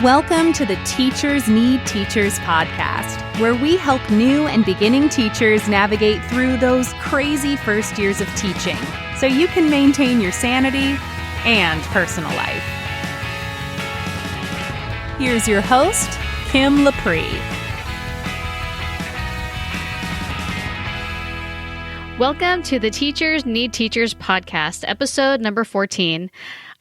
Welcome to the Teachers Need Teachers podcast, where we help new and beginning teachers navigate through those crazy first years of teaching so you can maintain your sanity and personal life. Here's your host, Kim Laprie. Welcome to the Teachers Need Teachers podcast, episode number 14.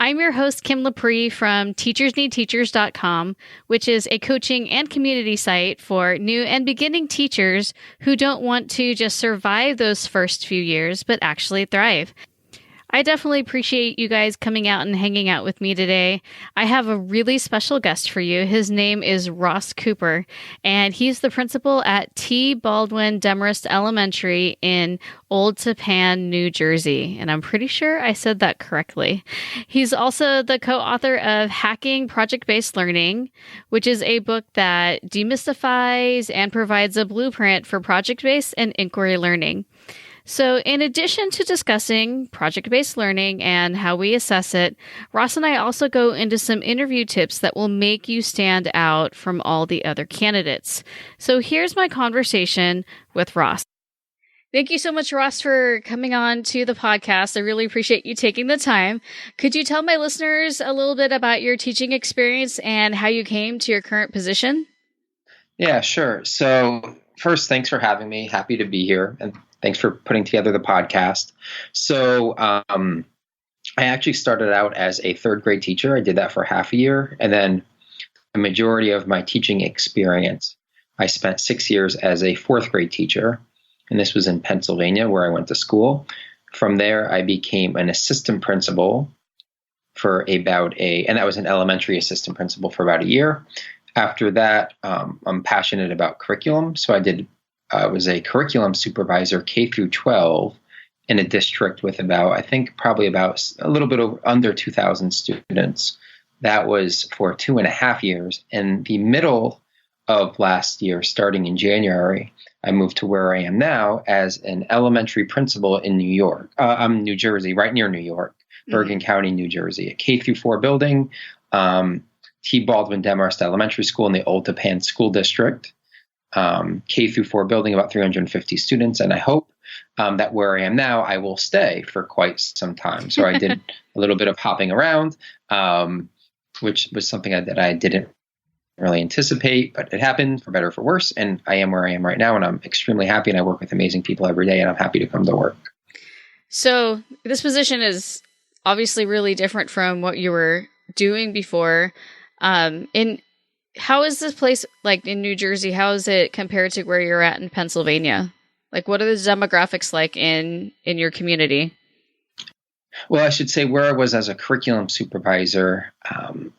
I'm your host, Kim Laprie from teachersneedteachers.com, which is a coaching and community site for new and beginning teachers who don't want to just survive those first few years, but actually thrive. I definitely appreciate you guys coming out and hanging out with me today. I have a really special guest for you. His name is Ross Cooper, and he's the principal at T. Baldwin Demarest Elementary in Old Tappan, New Jersey. And I'm pretty sure I said that correctly. He's also the co-author of Hacking Project-Based Learning, which is a book that demystifies and provides a blueprint for project-based and inquiry learning. So in addition to discussing project-based learning and how we assess it, Ross and I also go into some interview tips that will make you stand out from all the other candidates. So here's my conversation with Ross. Thank you so much, Ross, for coming on to the podcast. I really appreciate you taking the time. Could you tell my listeners a little bit about your teaching experience and how you came to your current position? Yeah, sure. So first, thanks for having me. Happy to be here. And thanks for putting together the podcast. So I actually started out as a third grade teacher. I did that for half a year. And then the majority of my teaching experience, I spent 6 years as a fourth grade teacher. And this was in Pennsylvania, where I went to school. From there, I became an assistant principal for and that was an elementary assistant principal for about a year. After that, I'm passionate about curriculum. So I was a curriculum supervisor K through 12 in a district with probably about a little bit under 2,000 students. That was for 2.5 years. In the middle of last year, starting in January, I moved to where I am now as an elementary principal in New Jersey, right near New York, Bergen County, New Jersey, a K through 4 building, T. Baldwin Demarest Elementary School in the Old Tappan School District. K through 4 building, about 350 students. And I hope that where I am now, I will stay for quite some time. So I did a little bit of hopping around, which was something that I didn't really anticipate, but it happened for better or for worse. And I am where I am right now, and I'm extremely happy, and I work with amazing people every day, and I'm happy to come to work. So this position is obviously really different from what you were doing before. How is this place, like in New Jersey, how is it compared to where you're at in Pennsylvania? Like, what are the demographics like in your community? Well, I should say where I was as a curriculum supervisor,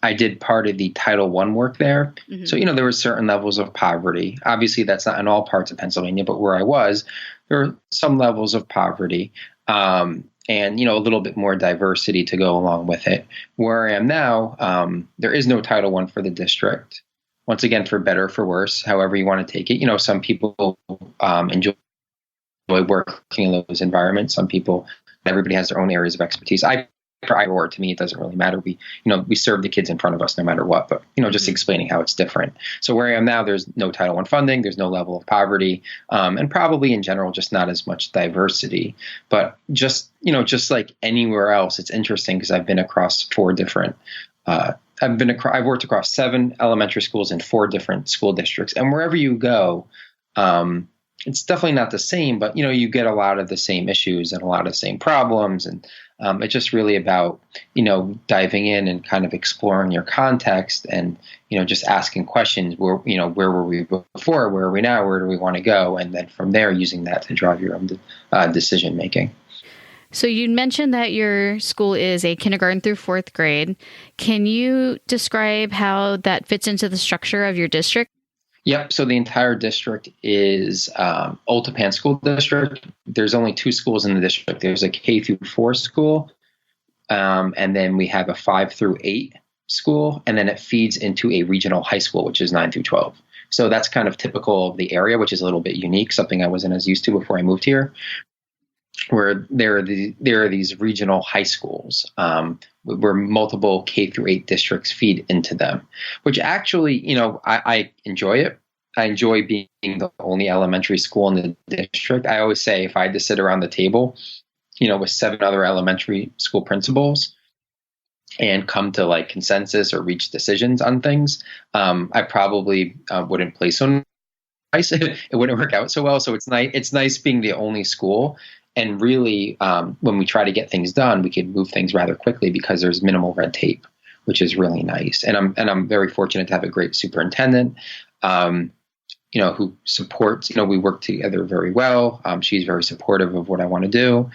I did part of the Title I work there. Mm-hmm. So, there were certain levels of poverty. Obviously, that's not in all parts of Pennsylvania, but where I was, there were some levels of poverty. And, a little bit more diversity to go along with it. Where I am now, there is no Title I for the district. Once again, for better or for worse, however you want to take it. Some people enjoy working in those environments. Everybody has their own areas of expertise. To me, it doesn't really matter. We serve the kids in front of us no matter what, but, just explaining how it's different. So where I am now, there's no Title I funding, there's no level of poverty, and probably in general, just not as much diversity. But just like anywhere else, it's interesting because I've been across 4 different, I've worked across 7 elementary schools in 4 different school districts. And wherever you go, it's definitely not the same, but, you get a lot of the same issues and a lot of the same problems. And it's just really about, diving in and kind of exploring your context and, just asking questions. Where were we before? Where are we now? Where do we want to go? And then from there, using that to drive your own decision making. So you mentioned that your school is a kindergarten through 4th grade. Can you describe how that fits into the structure of your district? Yep. So the entire district is Old Tappan School District. There's only 2 schools in the district. There's a K through 4 school, and then we have a 5 through 8 school, and then it feeds into a regional high school, which is 9 through 12. So that's kind of typical of the area, which is a little bit unique, something I wasn't as used to before I moved here. Where there are these regional high schools. where multiple K through 8 districts feed into them, which actually, I enjoy it. I enjoy being the only elementary school in the district. I always say if I had to sit around the table, with 7 other elementary school principals and come to like consensus or reach decisions on things, I probably wouldn't play so nice. It wouldn't work out so well. So it's nice. It's nice being the only school. And really, when we try to get things done, we can move things rather quickly because there's minimal red tape, which is really nice. And I'm very fortunate to have a great superintendent, who supports. We work together very well. She's very supportive of what I want to do,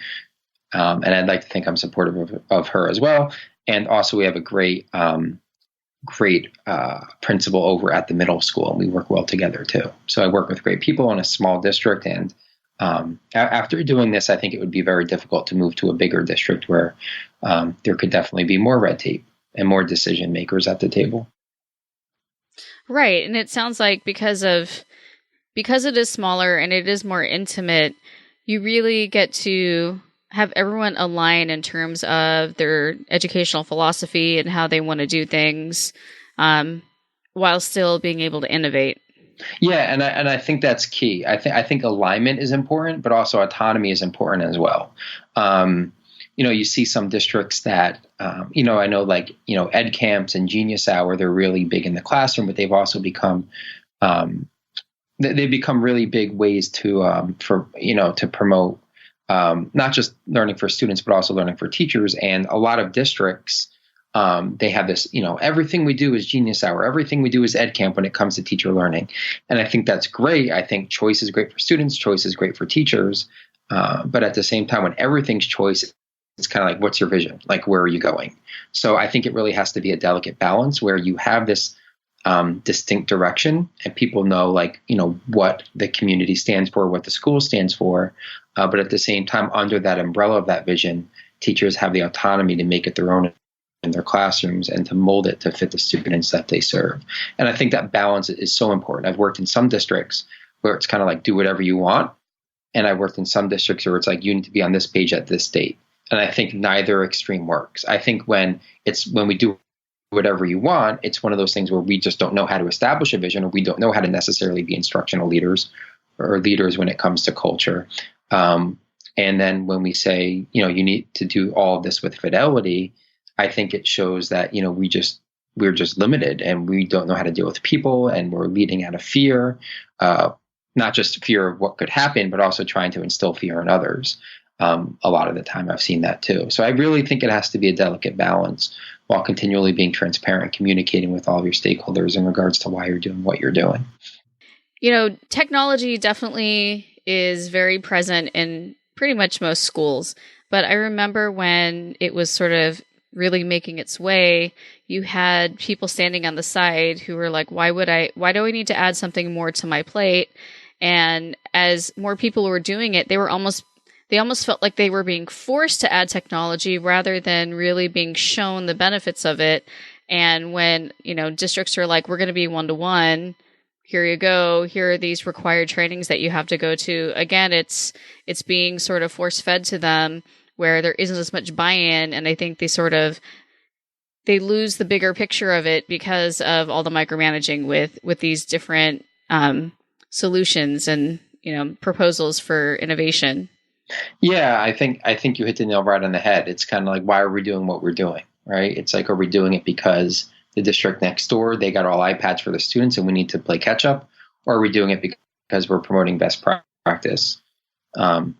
and I'd like to think I'm supportive of her as well. And also, we have a great principal over at the middle school, and we work well together too. So I work with great people in a small district, and after doing this, I think it would be very difficult to move to a bigger district where there could definitely be more red tape and more decision makers at the table. Right. And it sounds like because it is smaller and it is more intimate, you really get to have everyone align in terms of their educational philosophy and how they want to do things, while still being able to innovate. Yeah, and I think that's key. I think alignment is important, but also autonomy is important as well. You see some districts that I know like Ed Camps and Genius Hour, they're really big in the classroom, but they've also become they've become really big ways to promote not just learning for students, but also learning for teachers. And a lot of districts, they have this, everything we do is Genius Hour. Everything we do is Ed Camp when it comes to teacher learning. And I think that's great. I think choice is great for students. Choice is great for teachers. But at the same time, when everything's choice, it's kind of like, what's your vision? Like, where are you going? So I think it really has to be a delicate balance where you have this distinct direction and people know what the community stands for, what the school stands for. But at the same time, under that umbrella of that vision, teachers have the autonomy to make it their own in their classrooms and to mold it to fit the students that they serve. And I think that balance is so important. I've worked in some districts where it's kind of like do whatever you want. And I worked in some districts where it's like you need to be on this page at this date. And I think neither extreme works. I think when we do whatever you want, it's one of those things where we just don't know how to establish a vision, or we don't know how to necessarily be instructional leaders or leaders when it comes to culture. And then when we say, you need to do all of this with fidelity, I think it shows that, we're just limited and we don't know how to deal with people, and we're leading out of fear, not just fear of what could happen, but also trying to instill fear in others. A lot of the time I've seen that too. So I really think it has to be a delicate balance while continually being transparent, communicating with all of your stakeholders in regards to why you're doing what you're doing. Technology definitely is very present in pretty much most schools. But I remember when it was sort of really making its way, you had people standing on the side who were like, why do I need to add something more to my plate? And as more people were doing it, they almost felt like they were being forced to add technology rather than really being shown the benefits of it. And when, districts are like, we're going to be 1-to-1, here you go, here are these required trainings that you have to go to. Again, it's being sort of force fed to them where there isn't as much buy-in. And I think they lose the bigger picture of it because of all the micromanaging with these different solutions and, proposals for innovation. Yeah, I think you hit the nail right on the head. It's kind of like, why are we doing what we're doing, right? It's like, are we doing it because the district next door, they got all iPads for the students and we need to play catch up? Or are we doing it because we're promoting best practice? And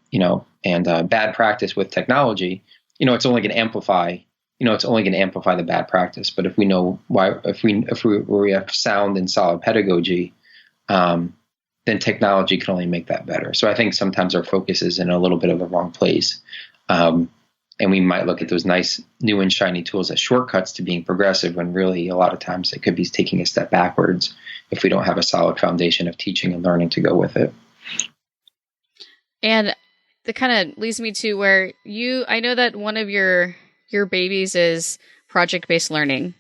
bad practice with technology, it's only going to amplify, the bad practice. But if we know why, if we have sound and solid pedagogy, then technology can only make that better. So I think sometimes our focus is in a little bit of the wrong place. And we might look at those nice new and shiny tools as shortcuts to being progressive, when really a lot of times it could be taking a step backwards if we don't have a solid foundation of teaching and learning to go with it. And that kind of leads me to where I know that one of your babies is project-based learning.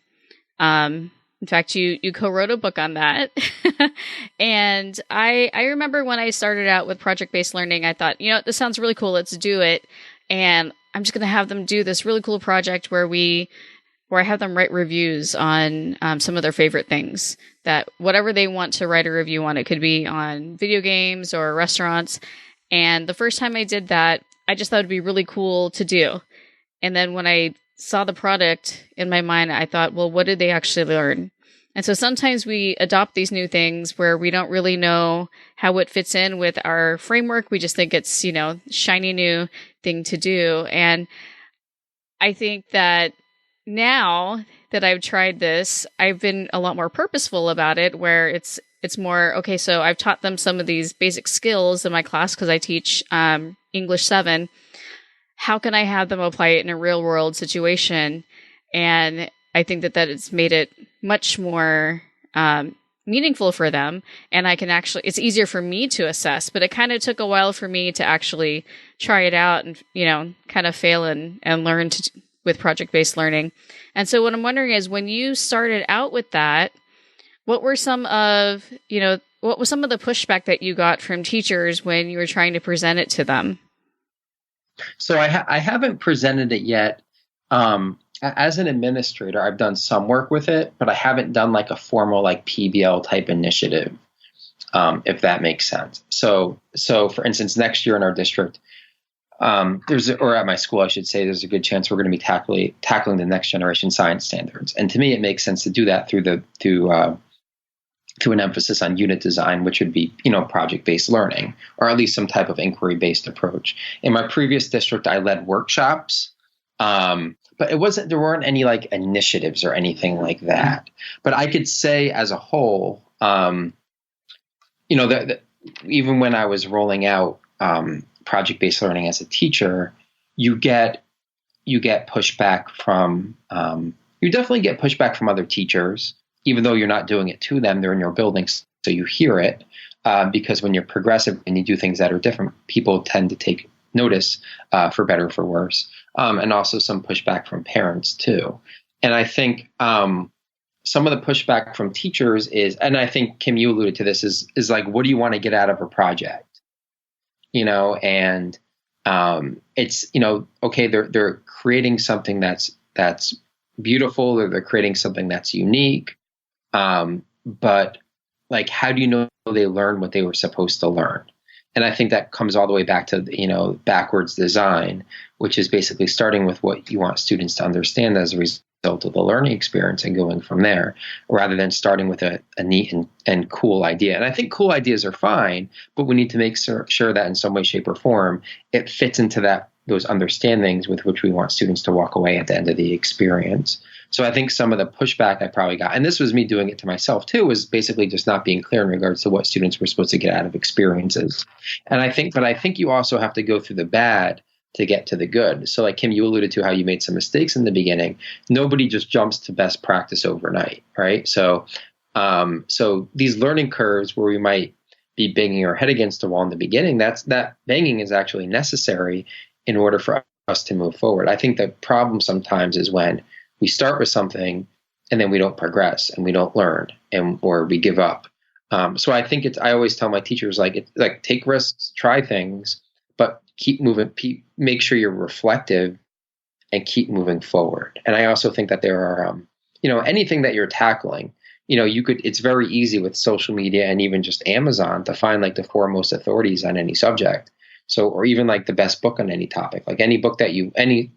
In fact, you co-wrote a book on that. And I remember when I started out with project-based learning, I thought, this sounds really cool. Let's do it. And I'm just going to have them do this really cool project where I have them write reviews on some of their favorite things, that whatever they want to write a review on. It could be on video games or restaurants. And the first time I did that, I just thought it'd be really cool to do. And then when I saw the product in my mind, I thought, well, what did they actually learn? And so sometimes we adopt these new things where we don't really know how it fits in with our framework. We just think it's, shiny new thing to do. And I think that now that I've tried this, I've been a lot more purposeful about it, where it's more, okay, so I've taught them some of these basic skills in my class because I teach English 7. How can I have them apply it in a real world situation? And I think that it's made it much more meaningful for them. And it's easier for me to assess, but it kind of took a while for me to actually try it out and, kind of fail and learn with project-based learning. And so what I'm wondering is, when you started out with that, what was some of the pushback that you got from teachers when you were trying to present it to them? So I haven't presented it yet. As an administrator, I've done some work with it, but I haven't done like a formal like PBL type initiative, if that makes sense. So for instance, next year in our district, or at my school, I should say, there's a good chance we're going to be tackling the next generation science standards. And to me, it makes sense to do that through an emphasis on unit design, which would be, project-based learning, or at least some type of inquiry-based approach. In my previous district, I led workshops, but there weren't any like initiatives or anything like that. But I could say as a whole, even when I was rolling out project-based learning as a teacher, you definitely get pushback from other teachers. Even though you're not doing it to them, they're in your building, so you hear it. Because when you're progressive and you do things that are different, people tend to take notice, for better or for worse. And also some pushback from parents too. And I think some of the pushback from teachers is, and I think Kim, you alluded to this, is like, what do you want to get out of a project? And it's okay, they're creating something that's beautiful, or they're creating something that's unique. But like, how do you know they learned what they were supposed to learn? And I think that comes all the way back to, backwards design, which is basically starting with what you want students to understand as a result of the learning experience and going from there, rather than starting with a neat and cool idea. And I think cool ideas are fine, but we need to make sure that in some way, shape, or form, it fits into those understandings with which we want students to walk away at the end of the experience. So I think some of the pushback I probably got, and this was me doing it to myself too, was basically just not being clear in regards to what students were supposed to get out of experiences. And I think you also have to go through the bad to get to the good. So like Kim, you alluded to how you made some mistakes in the beginning. Nobody just jumps to best practice overnight, right? So these learning curves where we might be banging our head against a wall in the beginning, that banging is actually necessary in order for us to move forward. I think the problem sometimes is when we start with something and then we don't progress and we don't learn, or we give up. So I think I always tell my teachers, take risks, try things, but keep moving, make sure you're reflective and keep moving forward. And I also think that there are, anything that you're tackling, it's very easy with social media and even just Amazon to find like the foremost authorities on any subject. So, or even like the best book on any topic, like any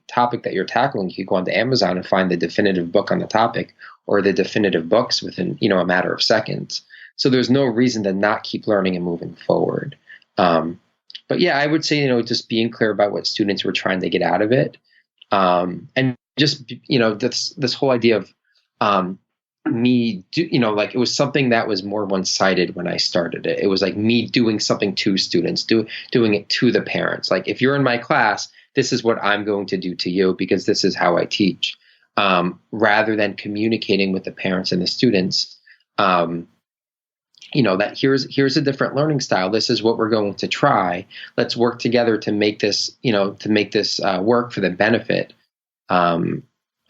topic that you're tackling, you can go onto Amazon and find the definitive book on the topic, or the definitive books within, a matter of seconds. So there's no reason to not keep learning and moving forward. But yeah, I would say, just being clear about what students were trying to get out of it. And just, this whole idea of, it was something that was more one-sided when I started it. It was like me doing something to students, doing it to the parents. Like, if you're in my class, this is what I'm going to do to you because this is how I teach, rather than communicating with the parents and the students, that here's a different learning style. This is what we're going to try. Let's work together to make this, work for the benefit,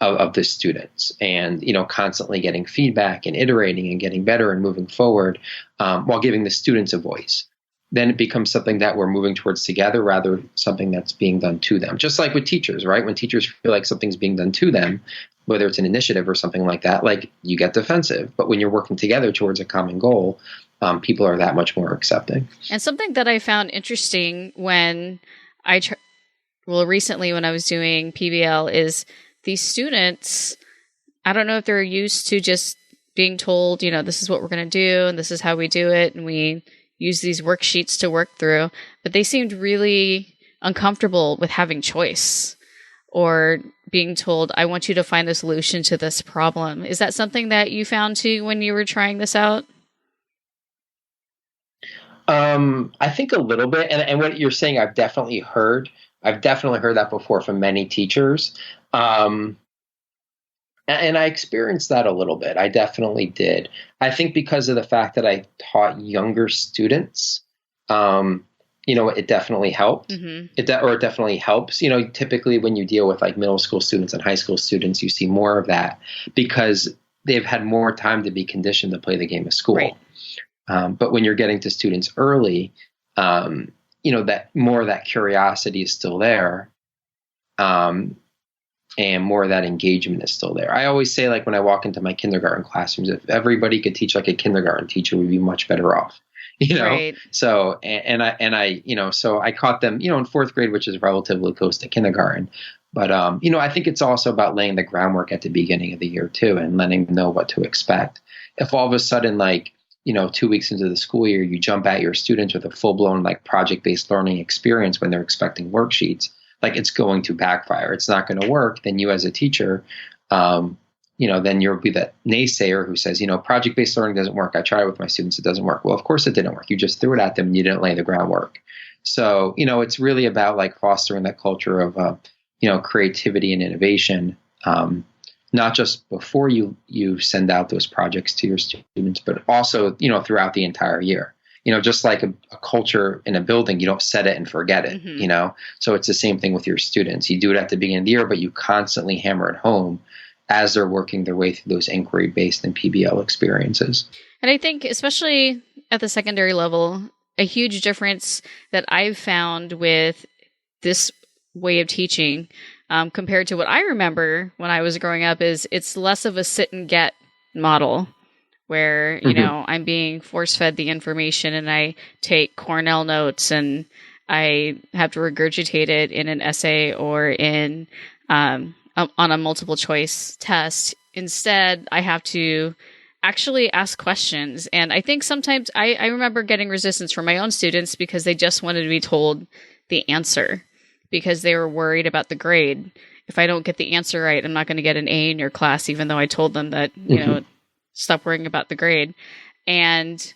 of the students, and, constantly getting feedback and iterating and getting better and moving forward, while giving the students a voice. then it becomes something that we're moving towards together rather something that's being done to them. Just like with teachers, right? When teachers feel like something's being done to them, whether it's an initiative or something like that, like you get defensive. But when you're working together towards a common goal, people are that much more accepting. And something that I found interesting when recently when I was doing PBL is these students, I don't know if they're used to just being told, this is what we're going to do and this is how we do it. And we use these worksheets to work through, but they seemed really uncomfortable with having choice or being told, I want you to find a solution to this problem. Is that something that you found too when you were trying this out? I think a little bit. And what you're saying, I've definitely heard that before from many teachers. And I experienced that a little bit. I definitely did. I think because of the fact that I taught younger students, it definitely helped. Mm-hmm. It definitely helps. Typically when you deal with like middle school students and high school students, you see more of that because they've had more time to be conditioned to play the game of school. Right. But when you're getting to students early, that more of that curiosity is still there. And more of that engagement is still there. I always say, like when I walk into my kindergarten classrooms, if everybody could teach like a kindergarten teacher, we'd be much better off. Right. So so I caught them, in fourth grade, which is relatively close to kindergarten. But I think it's also about laying the groundwork at the beginning of the year too, and letting them know what to expect. If all of a sudden, 2 weeks into the school year, you jump at your students with a full-blown like project-based learning experience when they're expecting worksheets, it's going to backfire. It's not going to work. Then you as a teacher, then you'll be that naysayer who says, project-based learning doesn't work. I tried it with my students. It doesn't work. Well, of course it didn't work. You just threw it at them and you didn't lay the groundwork. So, it's really about fostering that culture of, creativity and innovation, not just before you send out those projects to your students, but also, throughout the entire year. Just like a culture in a building, you don't set it and forget it, mm-hmm. So it's the same thing with your students. You do it at the beginning of the year, but you constantly hammer it home as they're working their way through those inquiry-based and PBL experiences. And I think, especially at the secondary level, a huge difference that I've found with this way of teaching compared to what I remember when I was growing up is it's less of a sit and get model. Where, I'm being force-fed the information and I take Cornell notes and I have to regurgitate it in an essay or in on a multiple choice test. Instead, I have to actually ask questions. And I think sometimes I remember getting resistance from my own students because they just wanted to be told the answer because they were worried about the grade. If I don't get the answer right, I'm not going to get an A in your class, even though I told them that, stop worrying about the grade. And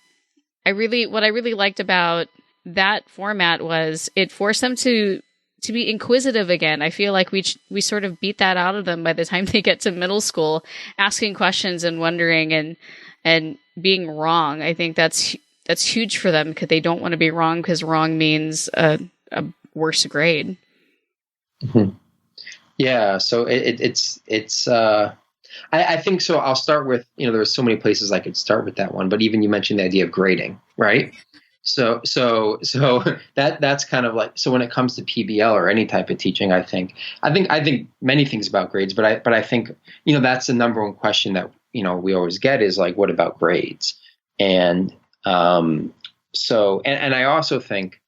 what I really liked about that format was it forced them to be inquisitive again. I feel like we sort of beat that out of them by the time they get to middle school, asking questions and wondering and being wrong. I think that's huge for them because they don't want to be wrong because wrong means a worse grade. Mm-hmm. Yeah. So it's I think so. I'll start with, there's so many places I could start with that one, but even you mentioned the idea of grading, right? So that's kind of so when it comes to PBL or any type of teaching, I think many things about grades, but I think, that's the number one question that, we always get is what about grades? And, and I also think,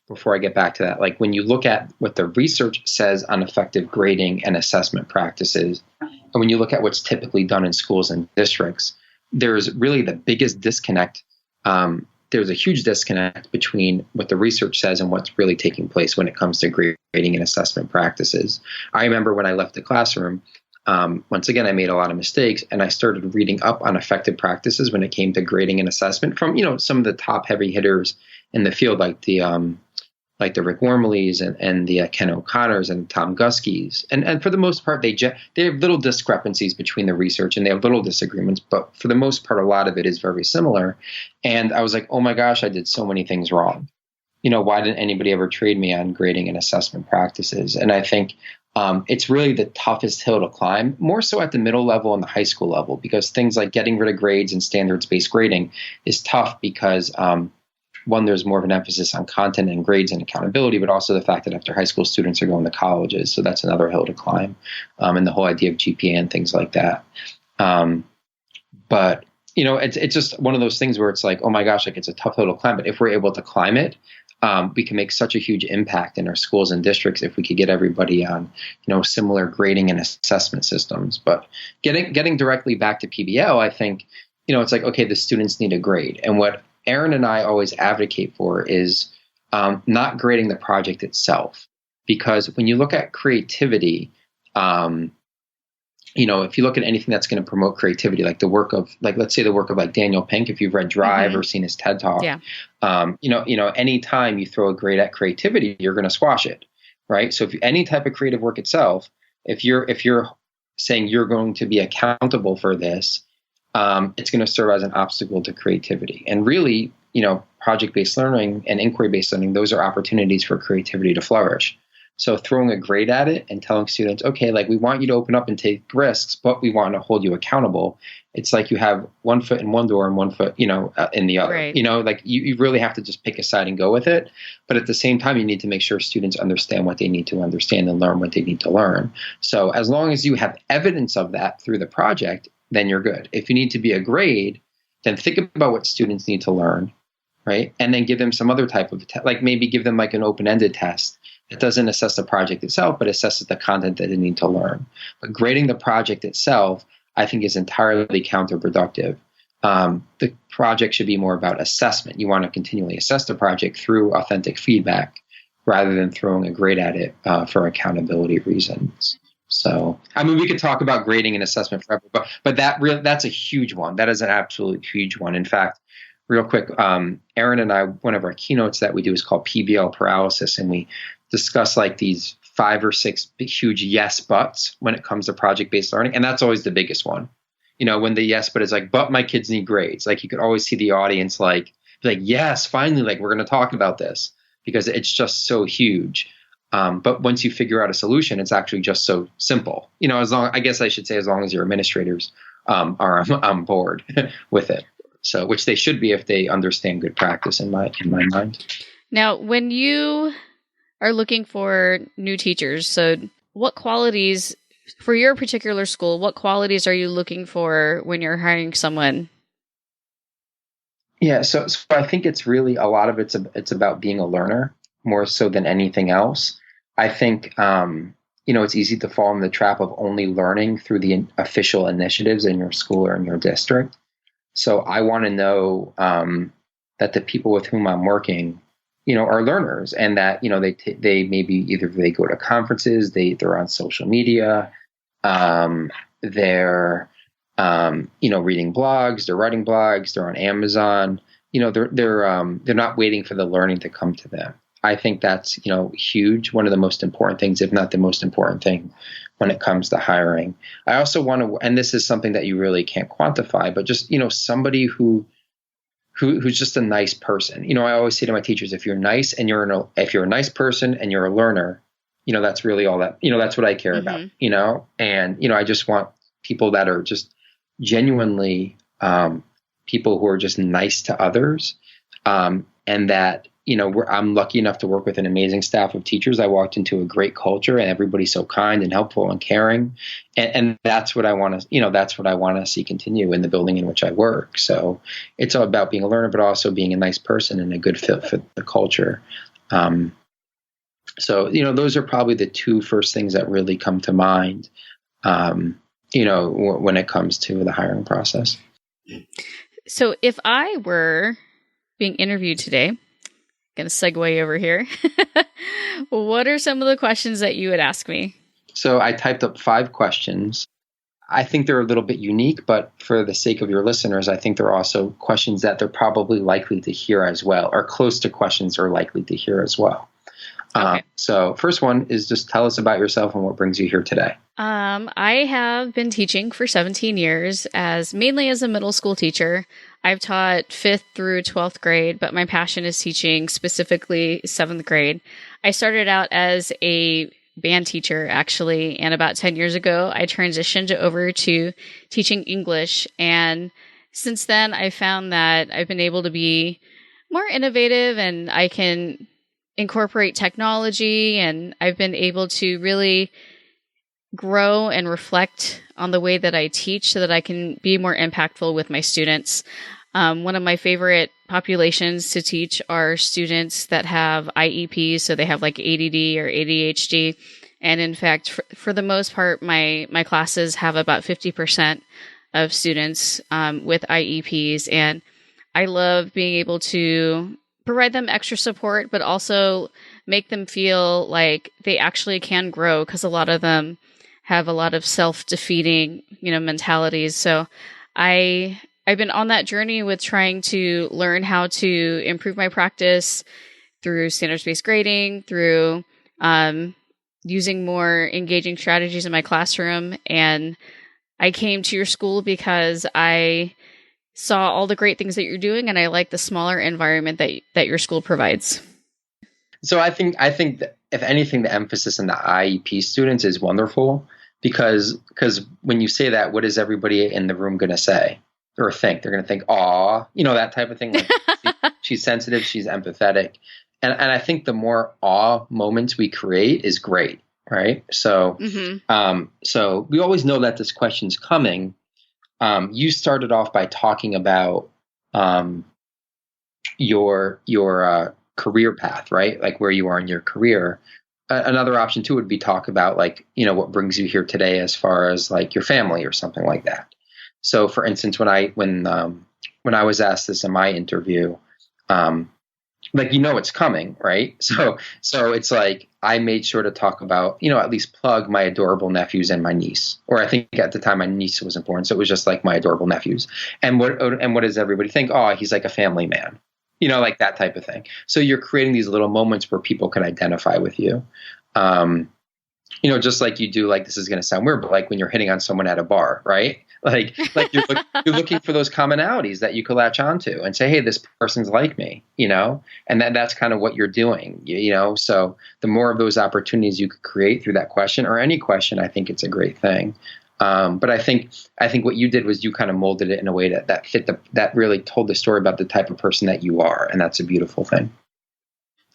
before I get back to that, when you look at what the research says on effective grading and assessment practices, and when you look at what's typically done in schools and districts, there's really the biggest disconnect. There's a huge disconnect between what the research says and what's really taking place when it comes to grading and assessment practices. I remember when I left the classroom, once again, I made a lot of mistakes and I started reading up on effective practices when it came to grading and assessment from, some of the top heavy hitters in the field, like the Rick Wormleys and the Ken O'Connors and Tom Guskys. And for the most part, they have little discrepancies between the research and they have little disagreements, but for the most part, a lot of it is very similar. And I was like, oh my gosh, I did so many things wrong. Why didn't anybody ever trade me on grading and assessment practices? And I think it's really the toughest hill to climb, more so at the middle level and the high school level, because things like getting rid of grades and standards-based grading is tough because one, there's more of an emphasis on content and grades and accountability, but also the fact that after high school, students are going to colleges. So that's another hill to climb, and the whole idea of GPA and things like that. But it's just one of those things where it's like, oh my gosh, like it's a tough hill to climb. But if we're able to climb it, we can make such a huge impact in our schools and districts if we could get everybody on, similar grading and assessment systems. But getting directly back to PBL, I think, it's like, okay, the students need a grade. And what Aaron and I always advocate for is not grading the project itself. Because when you look at creativity, if you look at anything that's going to promote creativity, like the work of, let's say the work of Daniel Pink, if you've read Drive or seen his TED Talk, anytime you throw a grade at creativity, you're going to squash it, right? So if any type of creative work itself, if you're saying you're going to be accountable for this, it's going to serve as an obstacle to creativity. And really, project-based learning and inquiry-based learning, those are opportunities for creativity to flourish. So throwing a grade at it and telling students, okay, we want you to open up and take risks, but we want to hold you accountable. It's like you have one foot in one door and one foot, in the other. Right. You really have to just pick a side and go with it. But at the same time, you need to make sure students understand what they need to understand and learn what they need to learn. So as long as you have evidence of that through the project, then you're good. If you need to be a grade, then think about what students need to learn, right? And then give them some other type of maybe give them an open-ended test. It doesn't assess the project itself, but assesses the content that they need to learn. But grading the project itself, I think, is entirely counterproductive. The project should be more about assessment. You want to continually assess the project through authentic feedback rather than throwing a grade at it for accountability reasons. So, we could talk about grading and assessment forever, but that's a huge one. That is an absolute huge one. In fact, real quick, Aaron and I, one of our keynotes that we do is called PBL paralysis, and we discuss these 5 or 6 huge yes buts when it comes to project-based learning. And that's always the biggest one. When the yes but is but my kids need grades. You could always see the audience yes, finally, we're going to talk about this because it's just so huge. But once you figure out a solution, it's actually just so simple. As long as your administrators are on board with it. So, which they should be if they understand good practice in my mind. Now, when you are looking for new teachers, so what qualities for your particular school, what qualities are you looking for when you're hiring someone? Yeah, so I think it's really a lot of it's about being a learner more so than anything else. I think it's easy to fall in the trap of only learning through the official initiatives in your school or in your district. So I want to know that the people with whom I'm working, are learners, and that they maybe either they go to conferences, they're on social media, they're reading blogs, they're writing blogs, they're on Amazon. They're not waiting for the learning to come to them. I think that's huge. One of the most important things, if not the most important thing, when it comes to hiring. I also want to, and this is something that you really can't quantify, but just somebody who's just a nice person. I always say to my teachers, if you're nice and if you're a nice person and you're a learner, that's really all that, that's what I care about, and, I just want people that are just genuinely, people who are just nice to others. And that, I'm lucky enough to work with an amazing staff of teachers. I walked into a great culture and everybody's so kind and helpful and caring. And that's what I want to, that's what I want to see continue in the building in which I work. So it's all about being a learner, but also being a nice person and a good fit for the culture. So, those are probably the 2 first things that really come to mind, when it comes to the hiring process. So if I were being interviewed today, going to segue over here. What are some of the questions that you would ask me? So I typed up 5 questions. I think they're a little bit unique, but for the sake of your listeners, I think they're also questions that they're probably likely to hear as well, or close to questions they're likely to hear as well. Okay. So first one is just tell us about yourself and what brings you here today. I have been teaching for 17 years mainly as a middle school teacher. I've taught 5th through 12th grade, but my passion is teaching specifically 7th grade. I started out as a band teacher, actually, and about 10 years ago, I transitioned over to teaching English. And since then, I found that I've been able to be more innovative, and I can incorporate technology, and I've been able to really grow and reflect on the way that I teach so that I can be more impactful with my students. One of my favorite populations to teach are students that have IEPs, so they have like ADD or ADHD. And in fact, for the most part, my classes have about 50% of students with IEPs. And I love being able to provide them extra support, but also make them feel like they actually can grow, because a lot of them have a lot of self-defeating, mentalities. So I've been on that journey with trying to learn how to improve my practice through standards-based grading, through using more engaging strategies in my classroom. And I came to your school because I saw all the great things that you're doing, and I like the smaller environment that your school provides. So I think that if anything, the emphasis on the IEP students is wonderful, because when you say that, what is everybody in the room going to say or think? They're going to think, "Aw," that type of thing. Like, she's sensitive, she's empathetic, and I think the more awe moments we create is great, right? So, so we always know that this question's coming. You started off by talking about your career path, right? Like where you are in your career. Another option too would be talk about like, what brings you here today as far as like your family or something like that. So for instance, when I was asked this in my interview, like, it's coming, right? So it's like, I made sure to talk about, at least plug my adorable nephews and my niece, or I think at the time my niece wasn't born. So it was just like my adorable nephews. And what does everybody think? Oh, he's like a family man, like that type of thing. So you're creating these little moments where people can identify with you. Just like you do, like, this is going to sound weird, but like when you're hitting on someone at a bar, right? Like you're looking for those commonalities that you could latch onto and say, hey, this person's like me, and that's kind of what you're doing, so the more of those opportunities you could create through that question or any question, I think it's a great thing. But I think what you did was you kind of molded it in a way that fit that really told the story about the type of person that you are. And that's a beautiful thing.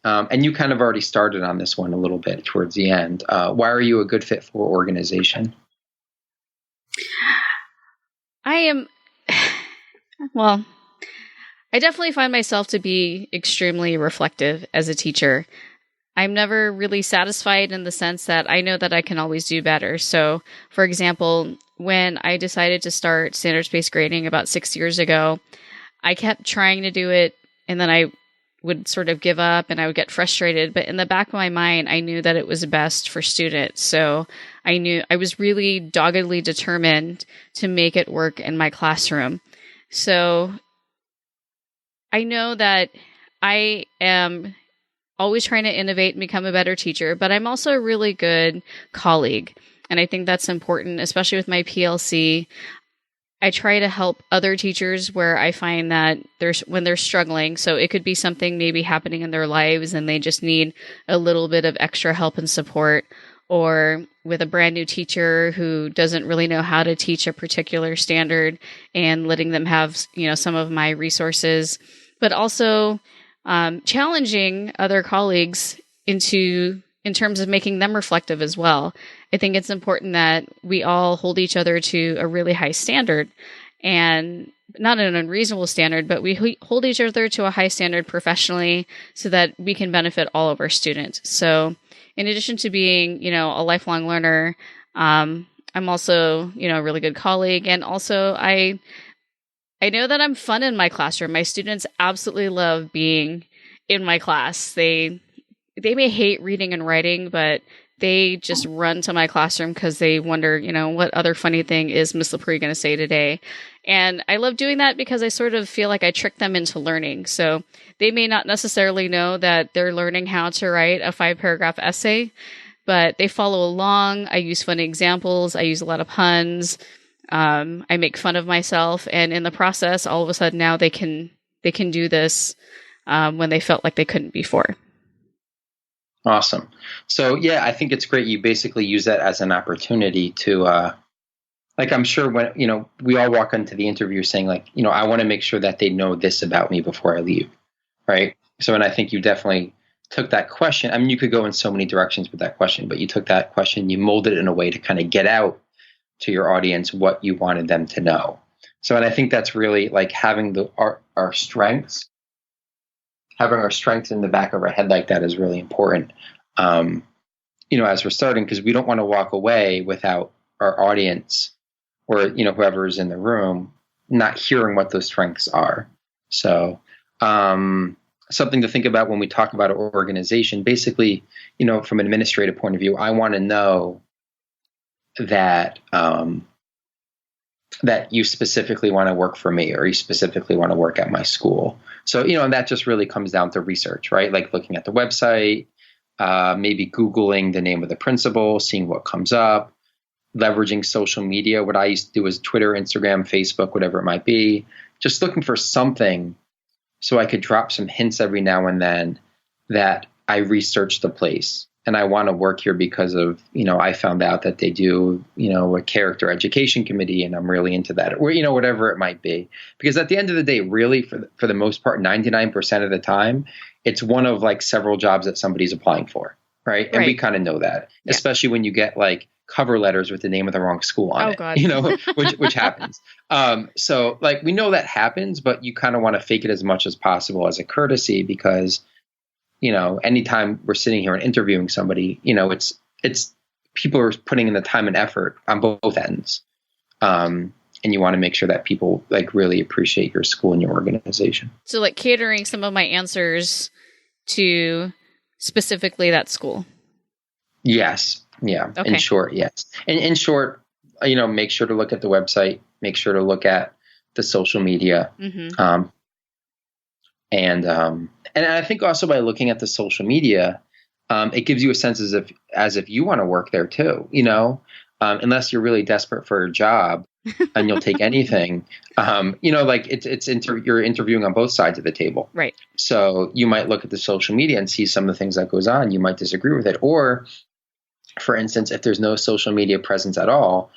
And you kind of already started on this one a little bit towards the end. Why are you a good fit for organization? I definitely find myself to be extremely reflective as a teacher. I'm never really satisfied in the sense that I know that I can always do better. So, for example, when I decided to start standards-based grading about 6 years ago, I kept trying to do it, and then I would sort of give up and I would get frustrated. But in the back of my mind, I knew that it was best for students. So I knew I was really doggedly determined to make it work in my classroom. So I know that I am always trying to innovate and become a better teacher, but I'm also a really good colleague. And I think that's important, especially with my PLC. I try to help other teachers where I find that when they're struggling. So it could be something maybe happening in their lives and they just need a little bit of extra help and support, or with a brand new teacher who doesn't really know how to teach a particular standard and letting them have, some of my resources, but also challenging other colleagues in terms of making them reflective as well. I think it's important that we all hold each other to a really high standard, and not an unreasonable standard, but we hold each other to a high standard professionally so that we can benefit all of our students. So in addition to being, a lifelong learner, I'm also, a really good colleague. And also I know that I'm fun in my classroom. My students absolutely love being in my class. They may hate reading and writing, but they just run to my classroom because they wonder, what other funny thing is Miss Lepre going to say today? And I love doing that because I sort of feel like I trick them into learning. So they may not necessarily know that they're learning how to write a 5-paragraph essay, but they follow along. I use funny examples. I use a lot of puns. I make fun of myself. And in the process, all of a sudden now they can do this when they felt like they couldn't before. Awesome. So yeah, I think it's great. You basically use that as an opportunity to, like, I'm sure when, we all walk into the interview saying like, I want to make sure that they know this about me before I leave. right? So, and I think you definitely took that question. I mean, you could go in so many directions with that question, but you took that question, you molded it in a way to kind of get out to your audience what you wanted them to know. So, and I think that's really like having our strengths, having our strengths in the back of our head like that is really important. As we're starting, because we don't want to walk away without our audience or, whoever is in the room not hearing what those strengths are. So, something to think about when we talk about our organization, basically, from an administrative point of view, I want to know that, that you specifically want to work for me or you specifically want to work at my school. So, and that just really comes down to research, right? Like looking at the website, maybe Googling the name of the principal, seeing what comes up, leveraging social media. What I used to do was Twitter, Instagram, Facebook, whatever it might be, just looking for something so I could drop some hints every now and then that I researched the place. And I want to work here because of, I found out that they do, a character education committee and I'm really into that, or, whatever it might be. Because at the end of the day, really, for the most part, 99% of the time, it's one of like several jobs that somebody's applying for. Right. And we kind of know that, especially when you get like cover letters with the name of the wrong school on it, God. which happens. So like, we know that happens, but you kind of want to fake it as much as possible as a courtesy because, anytime we're sitting here and interviewing somebody, it's people are putting in the time and effort on both ends. And you want to make sure that people like really appreciate your school and your organization. So like catering some of my answers to specifically that school. Yes. Yeah. Okay. In short, yes. And in short, make sure to look at the website, make sure to look at the social media. Mm-hmm. And I think also by looking at the social media, it gives you a sense as if you want to work there too, unless you're really desperate for a job and you'll take anything, like you're interviewing on both sides of the table. Right. So you might look at the social media and see some of the things that goes on. You might disagree with it. Or for instance, if there's no social media presence at all,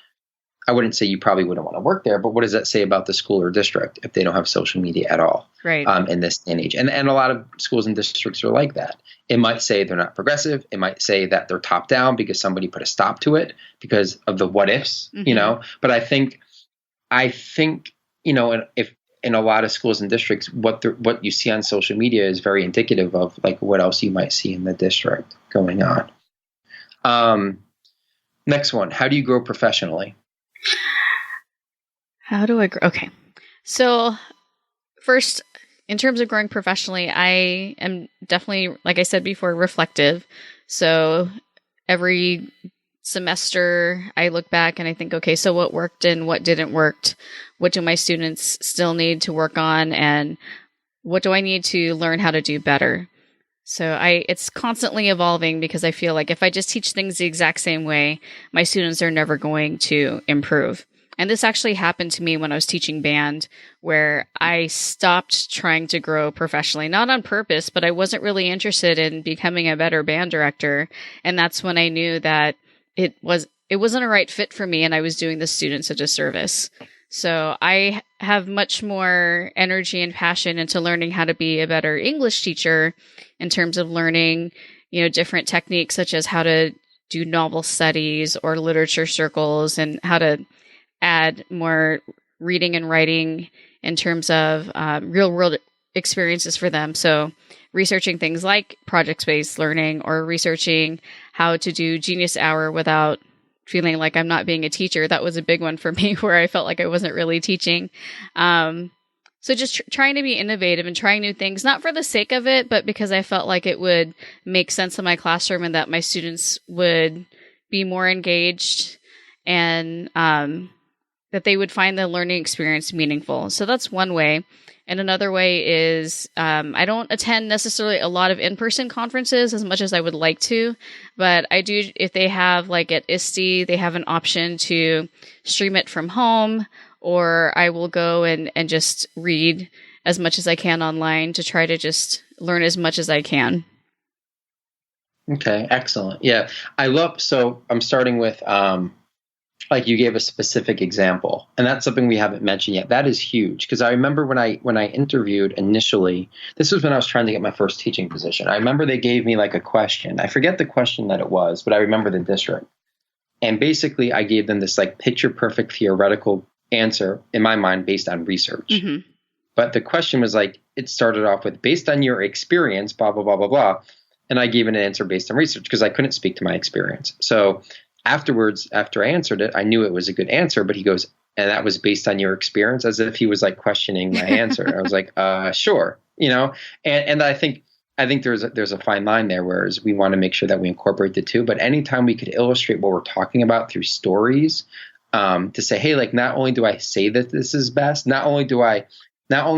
I wouldn't say you probably wouldn't want to work there, but what does that say about the school or district if they don't have social media at all? Right. In this day and age? And a lot of schools and districts are like that. It might say they're not progressive. It might say that they're top down because somebody put a stop to it because of the what ifs, But I think, if in a lot of schools and districts, what you see on social media is very indicative of like what else you might see in the district going on. Next one, how do you grow professionally? How do I grow? Okay. So first, in terms of growing professionally, I am definitely, like I said before, reflective. So every semester I look back and I think, okay, so what worked and what didn't work? What do my students still need to work on? And what do I need to learn how to do better? So it's constantly evolving because I feel like if I just teach things the exact same way, my students are never going to improve. And this actually happened to me when I was teaching band, where I stopped trying to grow professionally, not on purpose, but I wasn't really interested in becoming a better band director. And that's when I knew that it wasn't a right fit for me and I was doing the students a disservice. So I have much more energy and passion into learning how to be a better English teacher in terms of learning, different techniques such as how to do novel studies or literature circles and how to add more reading and writing in terms of real world experiences for them. So researching things like project-based learning or researching how to do Genius Hour without feeling like I'm not being a teacher. That was a big one for me where I felt like I wasn't really teaching. So just trying to be innovative and trying new things, not for the sake of it, but because I felt like it would make sense in my classroom and that my students would be more engaged and that they would find the learning experience meaningful. So that's one way. And another way is I don't attend necessarily a lot of in-person conferences as much as I would like to, but I do, if they have like at ISTE, they have an option to stream it from home, or I will go and just read as much as I can online to try to just learn as much as I can. Okay, excellent. Yeah, so I'm starting with like you gave a specific example, and that's something we haven't mentioned yet. That is huge, because I remember when I interviewed initially, this was when I was trying to get my first teaching position. I remember they gave me like a question. I forget the question that it was, but I remember the district. And basically I gave them this like picture perfect theoretical answer in my mind based on research. Mm-hmm. But the question was like, it started off with based on your experience, blah, blah, blah, blah, blah. And I gave an answer based on research because I couldn't speak to my experience. So afterwards, after I answered it, I knew it was a good answer, but he goes, and that was based on your experience, as if he was like questioning my answer. I was like, sure. And I think there's a fine line there, whereas we want to make sure that we incorporate the two, but anytime we could illustrate what we're talking about through stories, to say, hey, like, not only do I say that this is best, not only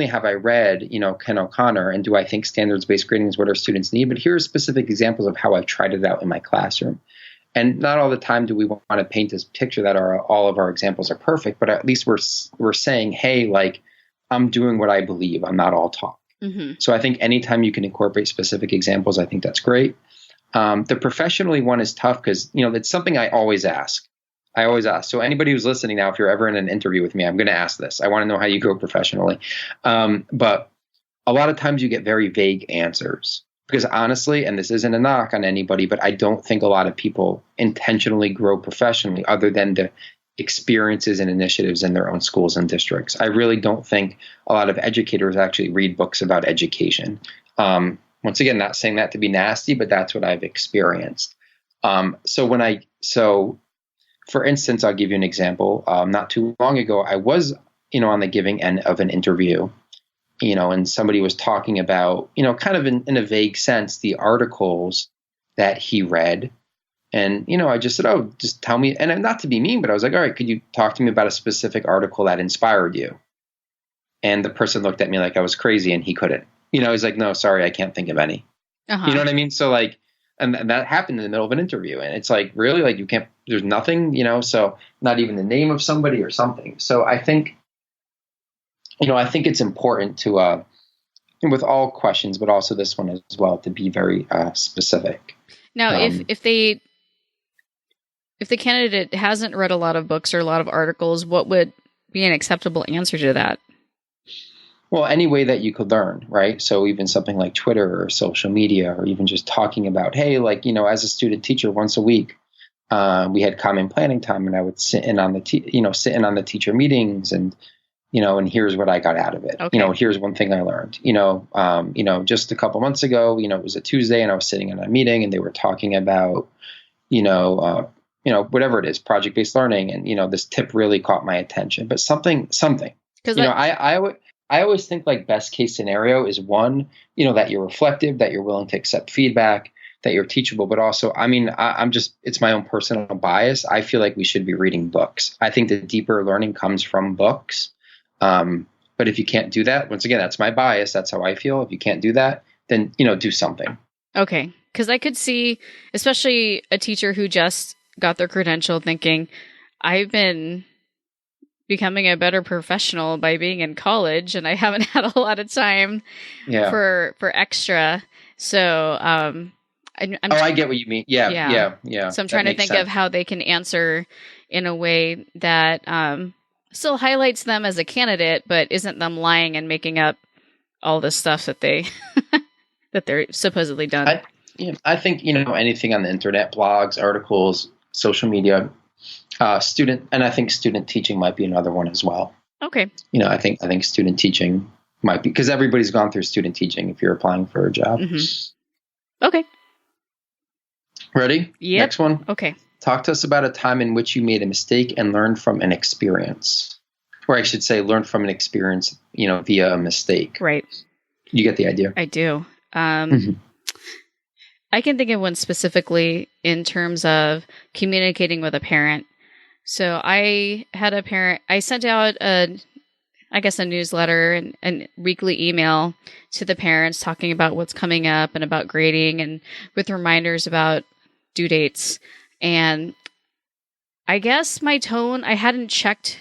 have I read, Ken O'Connor, and do I think standards-based grading is what our students need, but here are specific examples of how I've tried it out in my classroom. And not all the time do we want to paint this picture that all of our examples are perfect, but at least we're saying, hey, like, I'm doing what I believe. I'm not all talk. Mm-hmm. So I think anytime you can incorporate specific examples, I think that's great. The professionally one is tough because, it's something I always ask. So anybody who's listening now, if you're ever in an interview with me, I'm going to ask this. I want to know how you grow professionally. But a lot of times you get very vague answers because honestly, and this isn't a knock on anybody, but I don't think a lot of people intentionally grow professionally other than the experiences and initiatives in their own schools and districts. I really don't think a lot of educators actually read books about education. Once again, not saying that to be nasty, but that's what I've experienced. For instance, I'll give you an example. Not too long ago, I was, on the giving end of an interview, and somebody was talking about, kind of in a vague sense, the articles that he read. And, I just said, oh, just tell me, and not to be mean, but I was like, all right, could you talk to me about a specific article that inspired you? And the person looked at me like I was crazy and he couldn't. He's like, no, sorry, I can't think of any. Uh-huh. You know what I mean? So like, and that happened in the middle of an interview. And it's like, really, like you can't, there's nothing, so not even the name of somebody or something. So I think it's important to, with all questions, but also this one as well, to be very specific. Now, if the candidate hasn't read a lot of books or a lot of articles, what would be an acceptable answer to that? Well, any way that you could learn, right? So even something like Twitter or social media, or even just talking about, hey, like, as a student teacher, once a week, we had common planning time, and I would sit in on the teacher meetings, and and here's what I got out of it. Okay. Here's one thing I learned. Just a couple months ago, it was a Tuesday, and I was sitting in a meeting, and they were talking about, whatever it is, project-based learning, and this tip really caught my attention. But something, because I always think like best case scenario is one, that you're reflective, that you're willing to accept feedback, that you're teachable, but also, it's my own personal bias. I feel like we should be reading books. I think the deeper learning comes from books. But if you can't do that, once again, that's my bias. That's how I feel. If you can't do that, then, do something. Okay. Because I could see, especially a teacher who just got their credential thinking, I've been becoming a better professional by being in college, and I haven't had a lot of time for extra. So, I get what you mean. Yeah. So I'm trying to think of how they can answer in a way that still highlights them as a candidate, but isn't them lying and making up all this stuff that they're supposedly done. I think anything on the internet, blogs, articles, social media, I think student teaching might be another one as well. Okay. I think student teaching might be, because everybody's gone through student teaching if you're applying for a job. Mm-hmm. Okay. Ready? Yep. Next one. Okay. Talk to us about a time in which you made a mistake and learned from an experience. Or I should say learn from an experience, via a mistake. Right. You get the idea? I do. I can think of one specifically in terms of communicating with a parent. So I had a parent, I sent out a newsletter and a weekly email to the parents talking about what's coming up and about grading and with reminders about due dates. And I guess my tone, I hadn't checked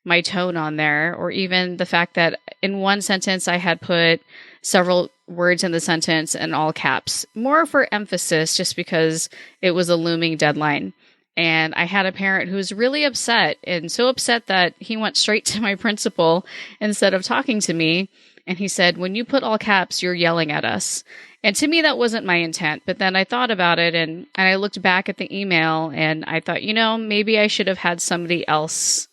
my tone on there, or even the fact that in one sentence I had put several words in the sentence in all caps, more for emphasis, just because it was a looming deadline. And I had a parent who was really upset, and so upset that he went straight to my principal instead of talking to me. And he said, "When you put all caps, you're yelling at us." And to me, that wasn't my intent. But then I thought about it, and I looked back at the email, and I thought, maybe I should have had somebody else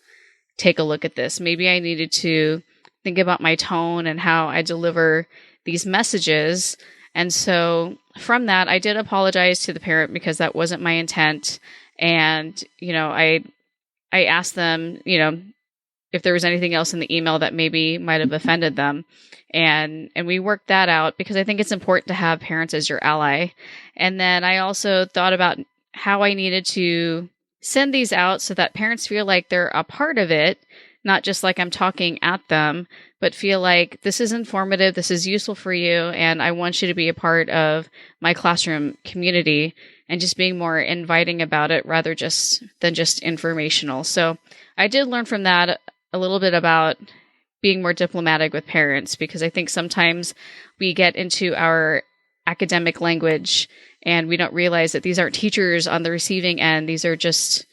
take a look at this. Maybe I needed to think about my tone and how I deliver these messages. And so from that, I did apologize to the parent because that wasn't my intent. And, I asked them, if there was anything else in the email that maybe might have offended them. And we worked that out because I think it's important to have parents as your ally. And then I also thought about how I needed to send these out so that parents feel like they're a part of it, not just like I'm talking at them, but feel like this is informative, this is useful for you, and I want you to be a part of my classroom community, and just being more inviting about it rather than just informational. So I did learn from that a little bit about being more diplomatic with parents, because I think sometimes we get into our academic language and we don't realize that these aren't teachers on the receiving end. These are just,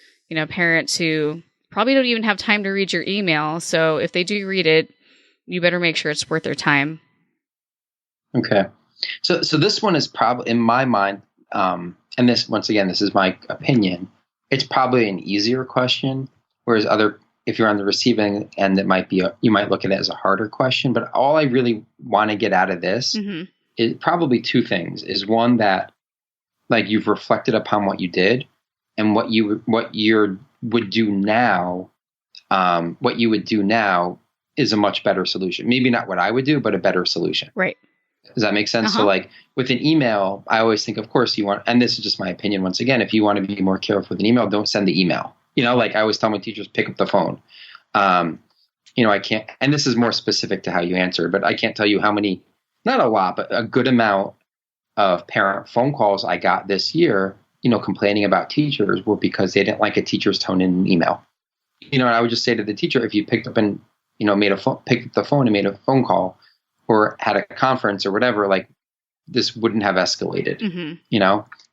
parents who probably don't even have time to read your email. So if they do read it, you better make sure it's worth their time. Okay. So this one is probably, in my mind, and this, once again, this is my opinion, it's probably an easier question, whereas if you're on the receiving end, you might look at it as a harder question. But all I really want to get out of this is probably two things. Is one, that like you've reflected upon what you did, and what you would do now. What you would do now is a much better solution. Maybe not what I would do, but a better solution. Right. Does that make sense? So like with an email, I always think, of course you want, and this is just my opinion once again, if you want to be more careful with an email, don't send the email. Like I always tell my teachers, pick up the phone. I can't, and this is more specific to how you answer, but I can't tell you how many, not a lot, but a good amount of parent phone calls I got this year, complaining about teachers, were because they didn't like a teacher's tone in an email. And I would just say to the teacher, if you picked up and, picked up the phone and made a phone call, or had a conference or whatever, like this wouldn't have escalated,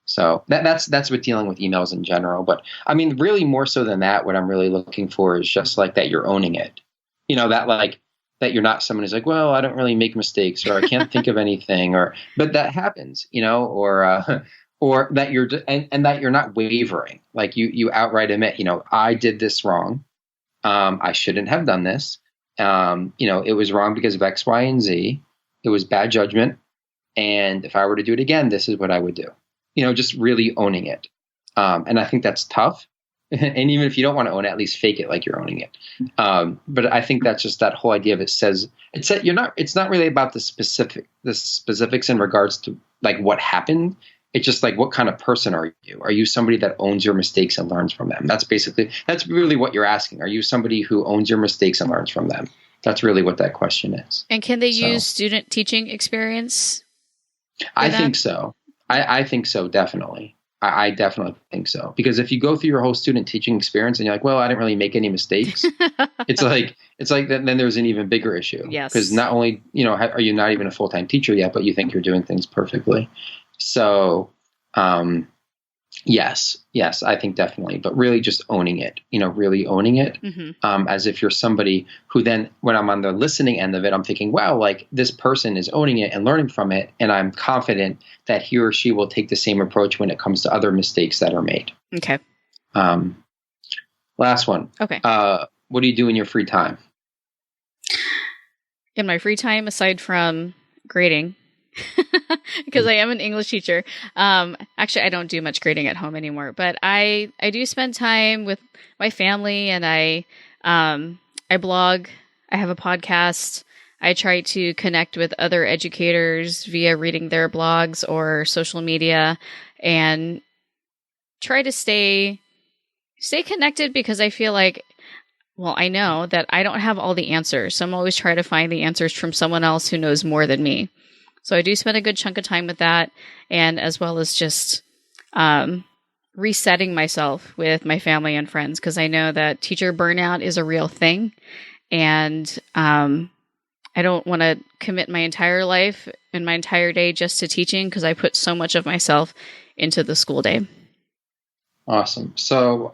So that's with dealing with emails in general. But I mean, really more so than that, what I'm really looking for is just like that you're owning it, that you're not someone who's like, well, I don't really make mistakes, or I can't think of anything, but that happens, or that you're, and that you're not wavering. Like you outright admit, I did this wrong. I shouldn't have done this. It was wrong because of X, Y, and Z. It was bad judgment. And if I were to do it again, this is what I would do. Just really owning it. And I think that's tough. And even if you don't want to own it, at least fake it like you're owning it. But I think that's just that whole idea of it's not really about the specifics in regards to like what happened. It's just like, what kind of person are you? Are you somebody that owns your mistakes and learns from them? That's really what you're asking. Are you somebody who owns your mistakes and learns from them? That's really what that question is. And can they use student teaching experience? I think so. I think so, definitely. I definitely think so. Because if you go through your whole student teaching experience and you're like, well, I didn't really make any mistakes. it's like then there's an even bigger issue. Yes. Because not only, are you not even a full-time teacher yet, but you think you're doing things perfectly. So, yes, I think definitely, but really just owning it, really owning it, as if you're somebody who then, when I'm on the listening end of it, I'm thinking, wow, like this person is owning it and learning from it. And I'm confident that he or she will take the same approach when it comes to other mistakes that are made. Okay. Last one. Okay. What do you do in your free time? In my free time, aside from grading, because I am an English teacher. Actually, I don't do much grading at home anymore, but I do spend time with my family, and I blog. I have a podcast. I try to connect with other educators via reading their blogs or social media, and try to stay connected, because I feel like, well, I know that I don't have all the answers. So I'm always trying to find the answers from someone else who knows more than me. So I do spend a good chunk of time with that, and as well as just resetting myself with my family and friends, because I know that teacher burnout is a real thing, and I don't want to commit my entire life and my entire day just to teaching, because I put so much of myself into the school day. Awesome. So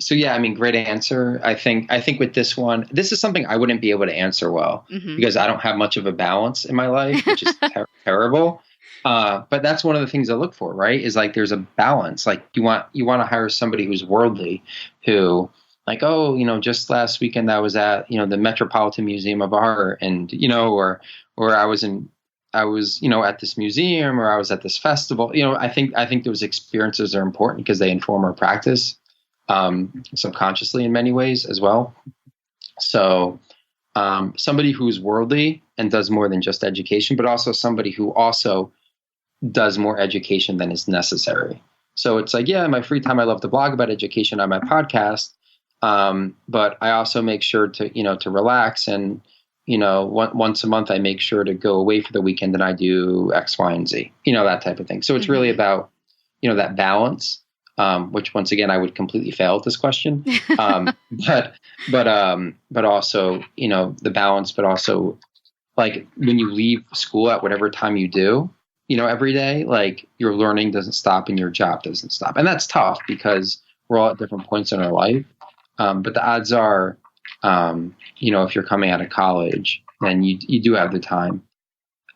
yeah, I mean, great answer. I think with this one, this is something I wouldn't be able to answer well because I don't have much of a balance in my life, which is terrible. But that's one of the things I look for, right? Is like there's a balance. Like you want to hire somebody who's worldly, who like, oh, just last weekend I was at the Metropolitan Museum of Art, and or I was at this museum, or I was at this festival. I think those experiences are important because they inform our practice subconsciously in many ways as well. So somebody who's worldly and does more than just education, but also somebody who also does more education than is necessary. So it's like, yeah, in my free time, I love to blog about education on my podcast. But I also make sure to relax, and, once a month, I make sure to go away for the weekend and I do X, Y, and Z, that type of thing. So it's really about, that balance, which once again, I would completely fail at this question. But also, the balance, but also like when you leave school at whatever time you do, every day, like your learning doesn't stop and your job doesn't stop. And that's tough because we're all at different points in our life. But the odds are, if you're coming out of college, then you do have the time.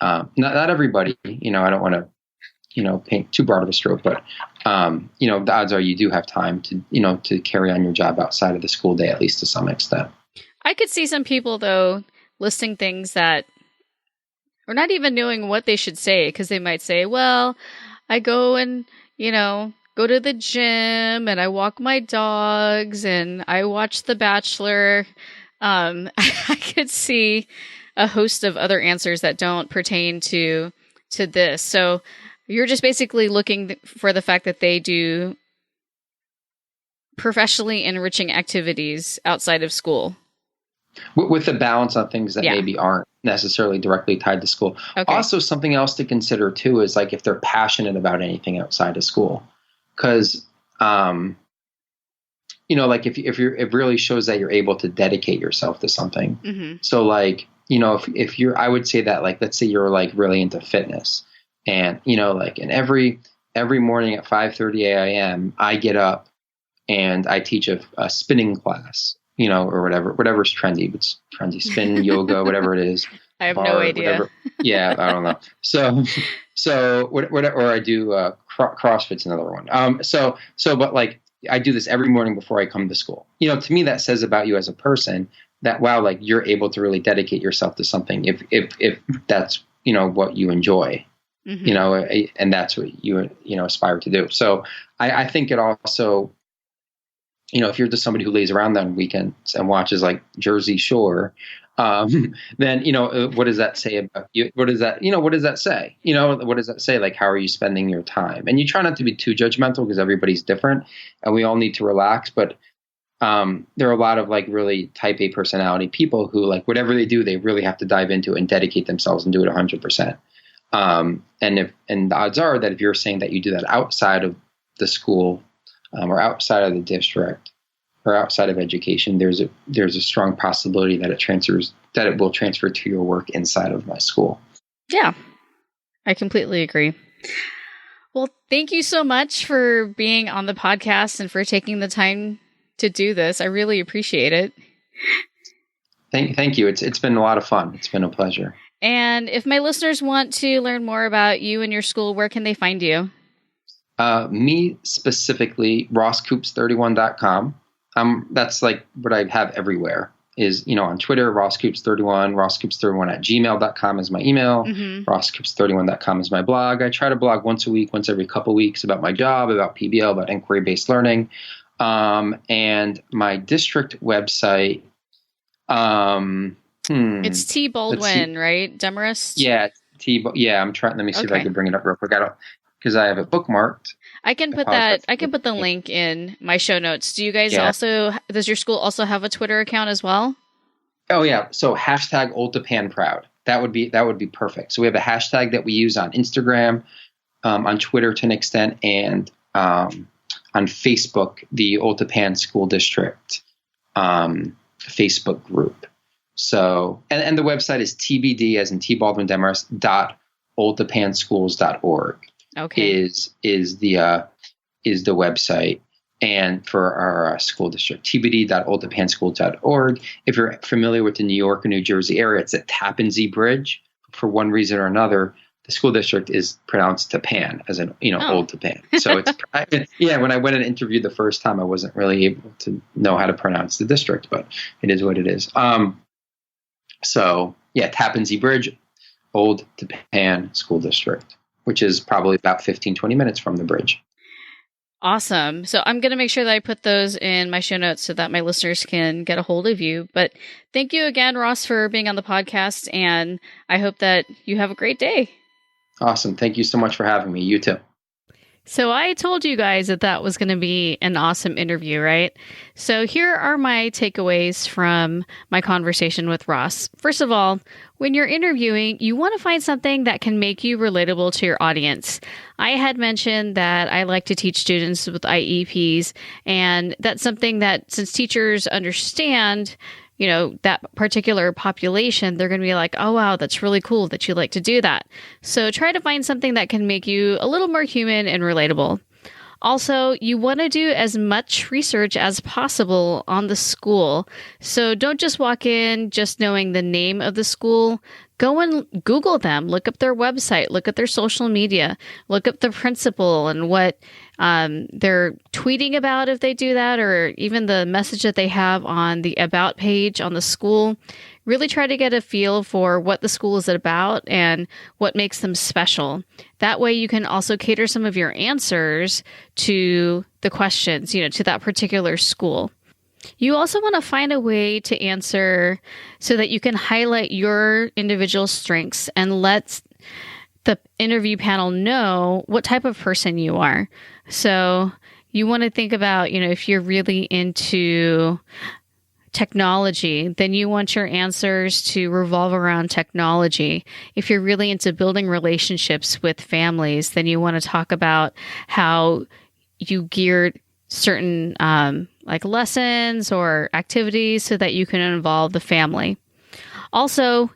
Not everybody, I don't want to, paint too broad of a stroke, but, the odds are you do have time to carry on your job outside of the school day, at least to some extent. I could see some people, though, listing things that, or not even knowing what they should say, because they might say, well, I go and, go to the gym and I walk my dogs and I watch The Bachelor. I could see a host of other answers that don't pertain to this. So you're just basically looking for the fact that they do professionally enriching activities outside of school. With the balance on things that maybe aren't necessarily directly tied to school. Okay. Also, something else to consider too is like if they're passionate about anything outside of school, because like it really shows that you're able to dedicate yourself to something. Mm-hmm. So like if you're, I would say that like let's say you're like really into fitness, and and every morning at 5:30 a.m. I get up and I teach a spinning class. Or whatever's trendy, but it's trendy, spin, yoga, whatever it is. I have no idea. Whatever. Yeah, I don't know. So or I do CrossFit's another one. But like I do this every morning before I come to school. To me that says about you as a person that wow, like you're able to really dedicate yourself to something if that's what you enjoy. Mm-hmm. And that's what you aspire to do. So I think it also. If you're just somebody who lays around on weekends and watches like Jersey Shore, then, what does that say about you? What does that say? What does that say? Like, how are you spending your time? And you try not to be too judgmental because everybody's different and we all need to relax. But there are a lot of like really type A personality people who like whatever they do, they really have to dive into it and dedicate themselves and do it 100%. And the odds are that if you're saying that you do that outside of the school, or outside of the district or outside of education, there's a strong possibility that it will transfer to your work inside of my school. Yeah, I completely agree. Well, thank you so much for being on the podcast and for taking the time to do this. I really appreciate it. Thank you. It's been a lot of fun. It's been a pleasure. And if my listeners want to learn more about you and your school, where can they find you? Me specifically, rosscoops31.com. That's like what I have everywhere is, on Twitter, rosscoops31, rosscoops31@gmail.com is my email. Mm-hmm. rosscoops31.com is my blog. I try to blog once a week, once every couple weeks about my job, about PBL, about inquiry-based learning. And my district website, it's T Baldwin, right? Demarest? Yeah. I'm trying, let me see if I can bring it up real quick. Because I have it bookmarked. I can put the link in my show notes. Do you guys does your school also have a Twitter account as well? Oh yeah. So #OldToPanProud. That would be perfect. So we have a hashtag that we use on Instagram, on Twitter to an extent, and on Facebook, the Old Tapan School District Facebook group. So and the website is TBD as in T Baldwin Demarest .oldtapanschools.org. Okay. is the website. And for our school district, tbd.oldjapanschools.org. If you're familiar with the New York or New Jersey area, it's a Tappan Zee Bridge. For one reason or another, the school district is pronounced Tapan, as in, Old Tapan. So it's, when I went and interviewed the first time, I wasn't really able to know how to pronounce the district, but it is what it is. Tappan Zee Bridge, Old Tapan School District, which is probably about 15, 20 minutes from the bridge. Awesome. So I'm going to make sure that I put those in my show notes so that my listeners can get a hold of you. But thank you again, Ross, for being on the podcast. And I hope that you have a great day. Awesome. Thank you so much for having me. You too. So I told you guys that was going to be an awesome interview, right? So here are my takeaways from my conversation with Ross. First of all, when you're interviewing, you want to find something that can make you relatable to your audience. I had mentioned that I like to teach students with IEPs, and that's something that since teachers understand that particular population, they're going to be like, oh, wow, that's really cool that you like to do that. So try to find something that can make you a little more human and relatable. Also, you want to do as much research as possible on the school. So don't just walk in just knowing the name of the school. Go and Google them, look up their website, look at their social media, look up the principal and what they're tweeting about if they do that, or even the message that they have on the About page on the school. Really try to get a feel for what the school is about and what makes them special. That way you can also cater some of your answers to the questions, to that particular school. You also want to find a way to answer so that you can highlight your individual strengths and let the interview panel know what type of person you are. So you want to think about, if you're really into technology, then you want your answers to revolve around technology. If you're really into building relationships with families, then you want to talk about how you geared certain lessons or activities so that you can involve the family. Also,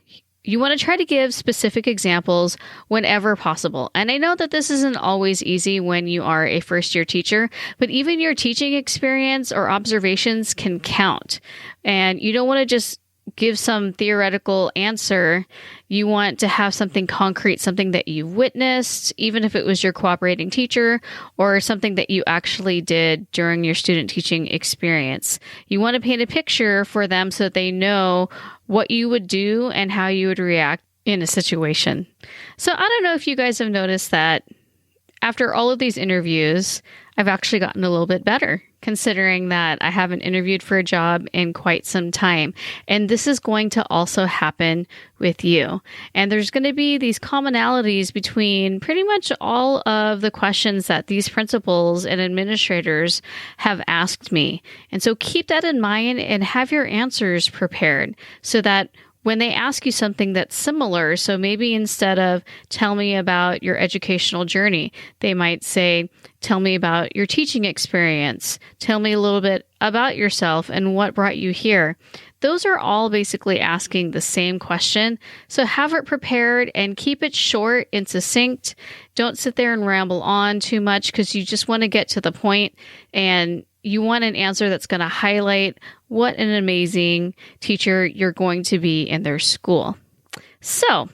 you want to try to give specific examples whenever possible. And I know that this isn't always easy when you are a first-year teacher, but even your teaching experience or observations can count. And you don't want to just give some theoretical answer. You want to have something concrete, something that you witnessed, even if it was your cooperating teacher, or something that you actually did during your student teaching experience. You want to paint a picture for them so that they know what you would do and how you would react in a situation. So I don't know if you guys have noticed that after all of these interviews, I've actually gotten a little bit better, considering that I haven't interviewed for a job in quite some time. And this is going to also happen with you. And there's going to be these commonalities between pretty much all of the questions that these principals and administrators have asked me. And so keep that in mind and have your answers prepared so that when they ask you something that's similar, so maybe instead of tell me about your educational journey, they might say, tell me about your teaching experience. Tell me a little bit about yourself and what brought you here. Those are all basically asking the same question. So have it prepared and keep it short and succinct. Don't sit there and ramble on too much because you just want to get to the point, and you want an answer that's going to highlight what an amazing teacher you're going to be in their school. So,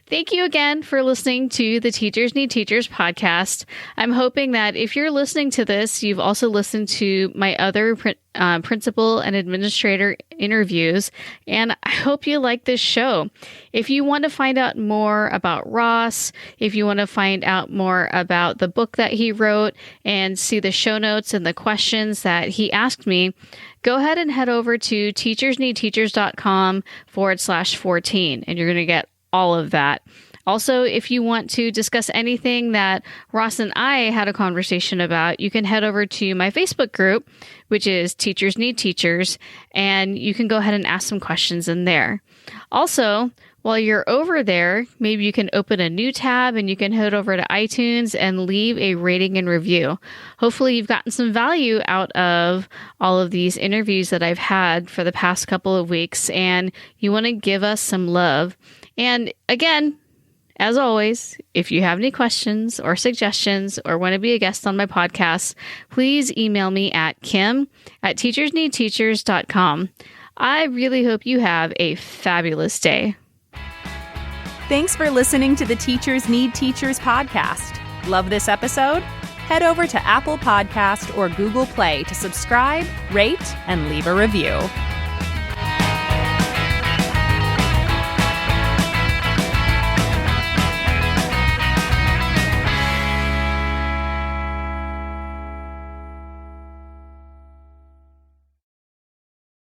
thank you again for listening to the Teachers Need Teachers podcast. I'm hoping that if you're listening to this, you've also listened to my other principal and administrator interviews, and I hope you like this show. If you want to find out more about Ross, if you want to find out more about the book that he wrote and see the show notes and the questions that he asked me, go ahead and head over to teachersneedteachers.com/14, and you're going to get all of that. Also, if you want to discuss anything that Ross and I had a conversation about, you can head over to my Facebook group, which is Teachers Need Teachers, and you can go ahead and ask some questions in there. Also, while you're over there, maybe you can open a new tab and you can head over to iTunes and leave a rating and review. Hopefully you've gotten some value out of all of these interviews that I've had for the past couple of weeks, and you want to give us some love. And again, As always, if you have any questions or suggestions or want to be a guest on my podcast, please email me at kim@teachersneedteachers.com. I really hope you have a fabulous day. Thanks for listening to the Teachers Need Teachers podcast. Love this episode? Head over to Apple Podcast or Google Play to subscribe, rate, and leave a review.